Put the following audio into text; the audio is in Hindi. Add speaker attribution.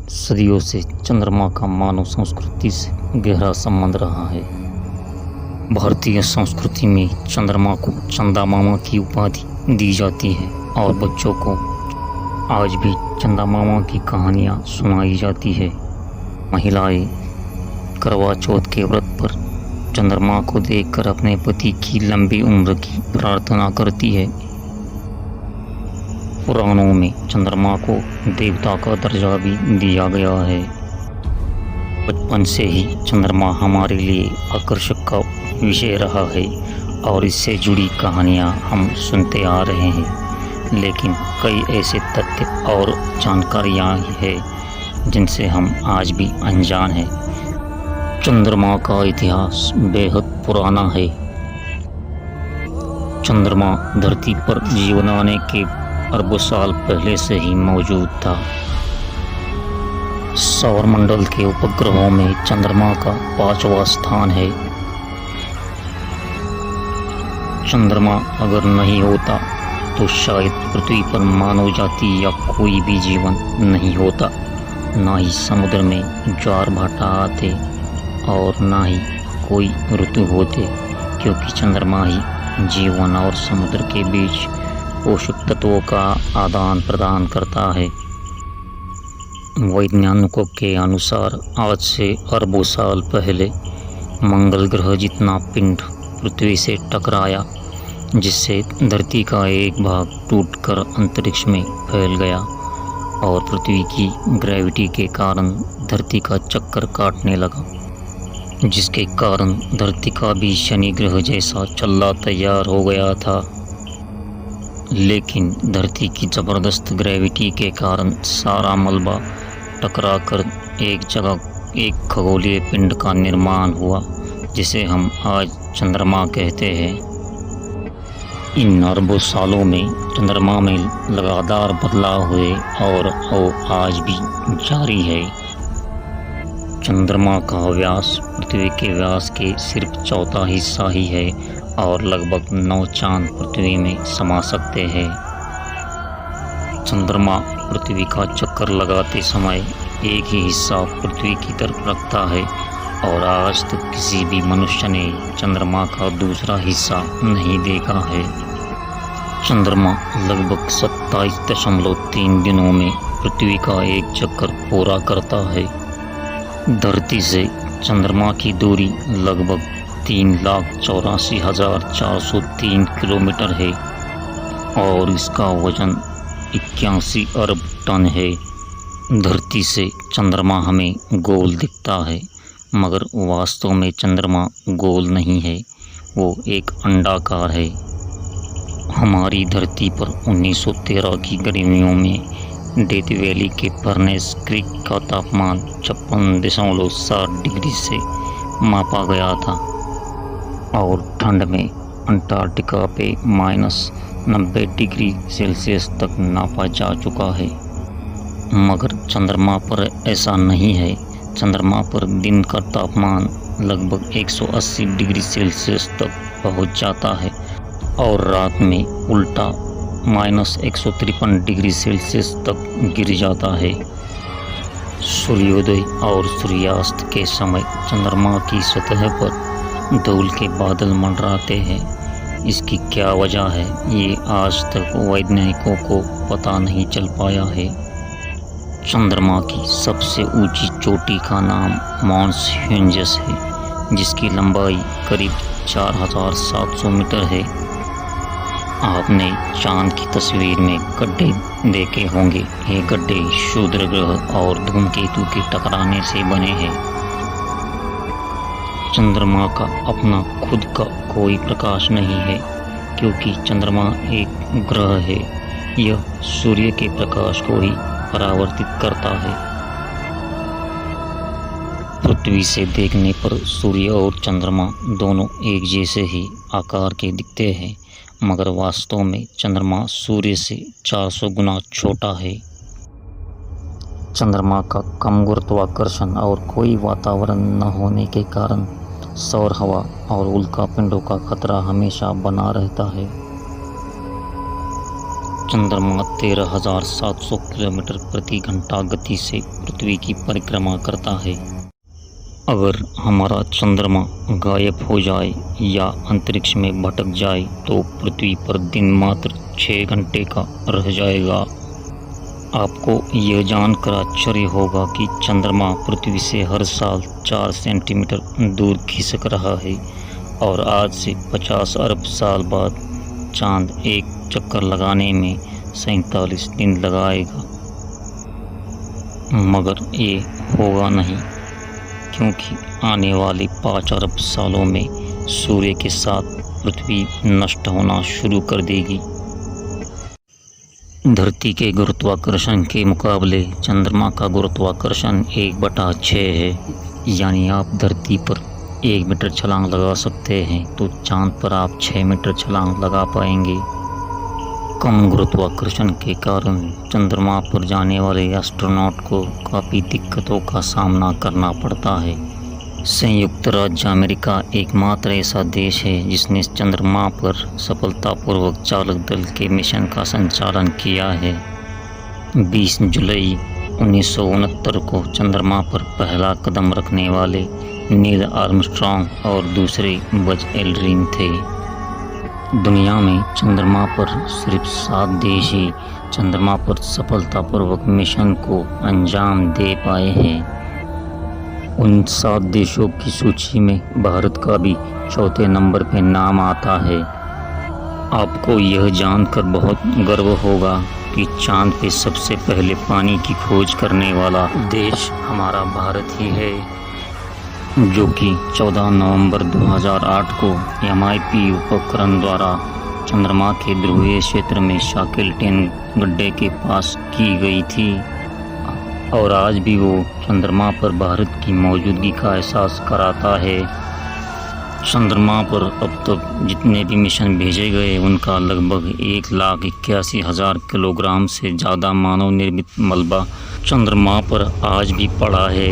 Speaker 1: सदियों से चंद्रमा का मानव संस्कृति से गहरा संबंध रहा है। भारतीय संस्कृति में चंद्रमा को चंदा मामा की उपाधि दी जाती है और बच्चों को आज भी चंदा मामा की कहानियाँ सुनाई जाती है। महिलाएं करवा चौथ के व्रत पर चंद्रमा को देखकर अपने पति की लंबी उम्र की प्रार्थना करती है। पुराणों में चंद्रमा को देवता का दर्जा भी दिया गया है। बचपन से ही चंद्रमा हमारे लिए आकर्षक का विषय रहा है और इससे जुड़ी कहानियाँ हम सुनते आ रहे हैं। लेकिन कई ऐसे तथ्य और जानकारियाँ हैं जिनसे हम आज भी अनजान हैं। चंद्रमा का इतिहास बेहद पुराना है। चंद्रमा धरती पर जीवन आने के अरबों साल पहले से ही मौजूद था। सौरमंडल के उपग्रहों में चंद्रमा का 5वां स्थान है। चंद्रमा अगर नहीं होता तो शायद पृथ्वी पर मानव जाति या कोई भी जीवन नहीं होता। ना ही समुद्र में ज्वार भाटा आते और ना ही कोई ऋतु होते, क्योंकि चंद्रमा ही जीवन और समुद्र के बीच पोषक तत्वों का आदान प्रदान करता है। वैज्ञानिकों के अनुसार आज से अरबों साल पहले मंगल ग्रह जितना पिंड पृथ्वी से टकराया, जिससे धरती का एक भाग टूटकर अंतरिक्ष में फैल गया और पृथ्वी की ग्रेविटी के कारण धरती का चक्कर काटने लगा, जिसके कारण धरती का भी शनि ग्रह जैसा चलना तैयार हो गया था। लेकिन धरती की ज़बरदस्त ग्रेविटी के कारण सारा मलबा टकराकर एक जगह एक खगोलीय पिंड का निर्माण हुआ, जिसे हम आज चंद्रमा कहते हैं। इन अरबों सालों में चंद्रमा में लगातार बदलाव हुए और वो आज भी जारी है। चंद्रमा का व्यास पृथ्वी के व्यास के सिर्फ चौथा हिस्सा ही है और लगभग 9 चांद पृथ्वी में समा सकते हैं। चंद्रमा पृथ्वी का चक्कर लगाते समय एक ही हिस्सा पृथ्वी की तरफ रखता है और आज तक किसी भी मनुष्य ने चंद्रमा का दूसरा हिस्सा नहीं देखा है। चंद्रमा लगभग 27.3 दिनों में पृथ्वी का एक चक्कर पूरा करता है। धरती से चंद्रमा की दूरी लगभग 3,84,403 किलोमीटर है और इसका वजन 81 अरब टन है। धरती से चंद्रमा हमें गोल दिखता है, मगर वास्तव में चंद्रमा गोल नहीं है, वो एक अंडाकार है। हमारी धरती पर 1913 की गर्मियों में डेथ वैली के फर्नेस क्रीक का तापमान 56.7 डिग्री से मापा गया था और ठंड में अंटार्कटिका पे -90 डिग्री सेल्सियस तक नापा जा चुका है। मगर चंद्रमा पर ऐसा नहीं है। चंद्रमा पर दिन का तापमान लगभग 180 डिग्री सेल्सियस तक पहुंच जाता है और रात में उल्टा -153 डिग्री सेल्सियस तक गिर जाता है। सूर्योदय और सूर्यास्त के समय चंद्रमा की सतह पर धूल के बादल मंडराते हैं। इसकी क्या वजह है, ये आज तक वैज्ञानिकों को पता नहीं चल पाया है। चंद्रमा की सबसे ऊंची चोटी का नाम माउंट ह्यूजेस है, जिसकी लंबाई करीब 4,700 मीटर है। आपने चांद की तस्वीर में गड्ढे देखे होंगे। ये गड्ढे क्षुद्र ग्रह और धूमकेतु के टकराने से बने हैं। चंद्रमा का अपना खुद का कोई प्रकाश नहीं है, क्योंकि चंद्रमा एक ग्रह है। यह सूर्य के प्रकाश को ही परावर्तित करता है। पृथ्वी से देखने पर सूर्य और चंद्रमा दोनों एक जैसे ही आकार के दिखते हैं, मगर वास्तव में चंद्रमा सूर्य से 400 गुना छोटा है। चंद्रमा का कम गुरुत्वाकर्षण और कोई वातावरण न होने के कारण सौर हवा और उल्का पिंडों का खतरा हमेशा बना रहता है। चंद्रमा 13,700 किलोमीटर प्रति घंटा गति से पृथ्वी की परिक्रमा करता है। अगर हमारा चंद्रमा गायब हो जाए या अंतरिक्ष में भटक जाए तो पृथ्वी पर दिन मात्र 6 घंटे का रह जाएगा। आपको यह जानकर आश्चर्य होगा कि चंद्रमा पृथ्वी से हर साल 4 सेंटीमीटर दूर खिसक रहा है और आज से 50 अरब साल बाद चांद एक चक्कर लगाने में 47 दिन लगाएगा। मगर ये होगा नहीं, क्योंकि आने वाले 5 अरब सालों में सूर्य के साथ पृथ्वी नष्ट होना शुरू कर देगी। धरती के गुरुत्वाकर्षण के मुकाबले चंद्रमा का गुरुत्वाकर्षण 1/6 है। यानी आप धरती पर 1 मीटर छलांग लगा सकते हैं तो चांद पर आप 6 मीटर छलांग लगा पाएंगे। कम गुरुत्वाकर्षण के कारण चंद्रमा पर जाने वाले एस्ट्रोनॉट को काफ़ी दिक्कतों का सामना करना पड़ता है। संयुक्त राज्य अमेरिका एकमात्र ऐसा देश है जिसने चंद्रमा पर सफलतापूर्वक चालक दल के मिशन का संचालन किया है। 20 जुलाई 1969 को चंद्रमा पर पहला कदम रखने वाले नील आर्मस्ट्रॉन्ग और दूसरे बज एल्ड्रिन थे। दुनिया में चंद्रमा पर सिर्फ 7 देश ही चंद्रमा पर सफलतापूर्वक मिशन को अंजाम दे पाए हैं। उन 7 देशों की सूची में भारत का भी चौथे नंबर पे नाम आता है। आपको यह जानकर बहुत गर्व होगा कि चांद पे सबसे पहले पानी की खोज करने वाला देश हमारा भारत ही है, जो कि 14 नवंबर 2008 को MIP उपकरण द्वारा चंद्रमा के ध्रुवीय क्षेत्र में शाकिल्टन गड्ढे के पास की गई थी। और आज भी वो चंद्रमा पर भारत की मौजूदगी का एहसास कराता है। चंद्रमा पर अब तक जितने भी मिशन भेजे गए उनका लगभग 1,81,000 किलोग्राम से ज़्यादा मानव निर्मित मलबा चंद्रमा पर आज भी पड़ा है।